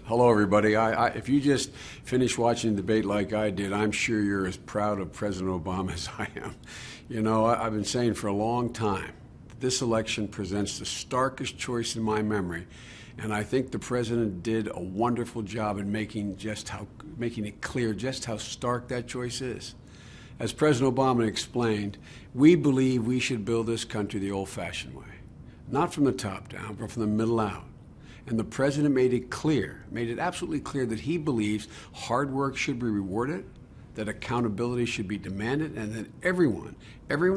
Hello, everybody. If you just finished watching the debate like I did, I'm sure you're as proud of President Obama as I am. You know, I've been saying for a long time that this election presents the starkest choice in my memory, and I think the president did a wonderful job in making it clear just how stark that choice is. As President Obama explained, we believe we should build this country the old-fashioned way, not from the top down, but from the middle out. And the president made it absolutely clear that he believes hard work should be rewarded, that accountability should be demanded, and that everyone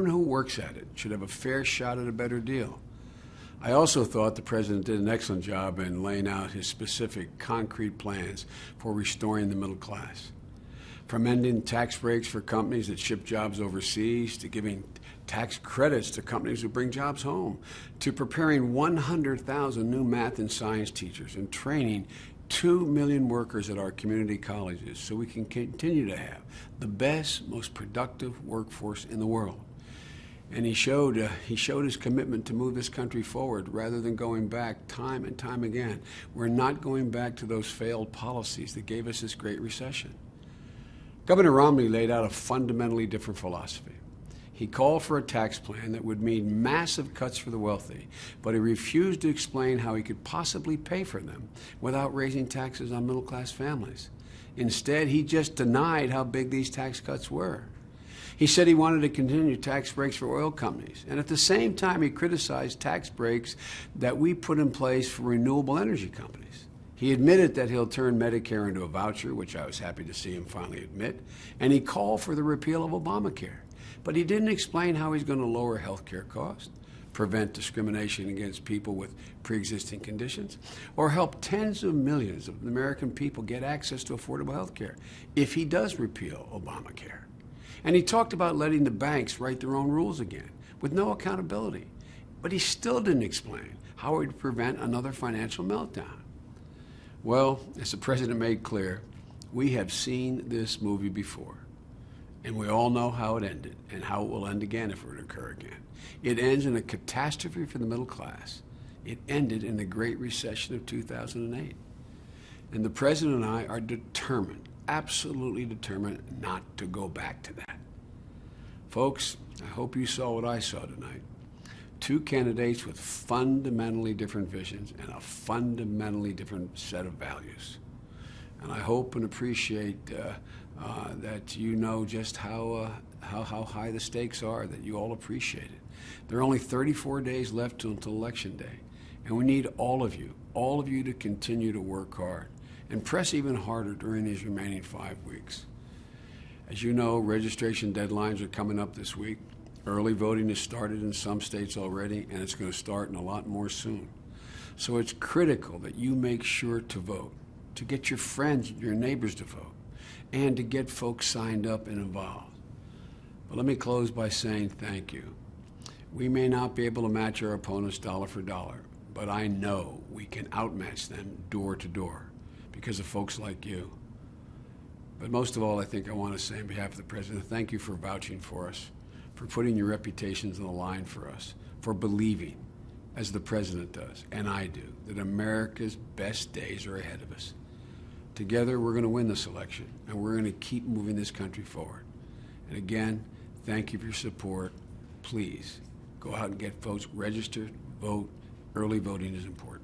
who works at it should have a fair shot at a better deal. I also thought the president did an excellent job in laying out his specific, concrete plans for restoring the middle class. From ending tax breaks for companies that ship jobs overseas, to giving tax credits to companies who bring jobs home, to preparing 100,000 new math and science teachers and training 2 million workers at our community colleges so we can continue to have the best, most productive workforce in the world. And he showed his commitment to move this country forward rather than going back time and time again. We're not going back to those failed policies that gave us this great recession. Governor Romney laid out a fundamentally different philosophy. He called for a tax plan that would mean massive cuts for the wealthy, but he refused to explain how he could possibly pay for them without raising taxes on middle-class families. Instead, he just denied how big these tax cuts were. He said he wanted to continue tax breaks for oil companies, and at the same time, he criticized tax breaks that we put in place for renewable energy companies. He admitted that he'll turn Medicare into a voucher, which I was happy to see him finally admit, and he called for the repeal of Obamacare. But he didn't explain how he's going to lower health care costs, prevent discrimination against people with pre-existing conditions, or help tens of millions of American people get access to affordable health care if he does repeal Obamacare. And he talked about letting the banks write their own rules again, with no accountability. But he still didn't explain how he would prevent another financial meltdown. Well, as the president made clear, we have seen this movie before. And we all know how it ended and how it will end again if it were to occur again. It ends in a catastrophe for the middle class. It ended in the Great Recession of 2008. And the president and I are determined, absolutely determined, not to go back to that. Folks, I hope you saw what I saw tonight. Two candidates with fundamentally different visions and a fundamentally different set of values. And I hope and appreciate that you know just how high the stakes are, that you all appreciate it. There are only 34 days left until Election Day, and we need all of you to continue to work hard and press even harder during these remaining 5 weeks. As you know, registration deadlines are coming up this week. Early voting has started in some states already, and it's going to start in a lot more soon. So it's critical that you make sure to vote, to get your friends, your neighbors to vote, and to get folks signed up and involved. But let me close by saying thank you. We may not be able to match our opponents dollar for dollar, but I know we can outmatch them door to door because of folks like you. But most of all, I think I want to say on behalf of the president, thank you for vouching for us, for putting your reputations on the line for us, for believing, as the president does, and I do, that America's best days are ahead of us. Together, we're going to win this election, and we're going to keep moving this country forward. And again, thank you for your support. Please, go out and get folks registered, vote. Early voting is important.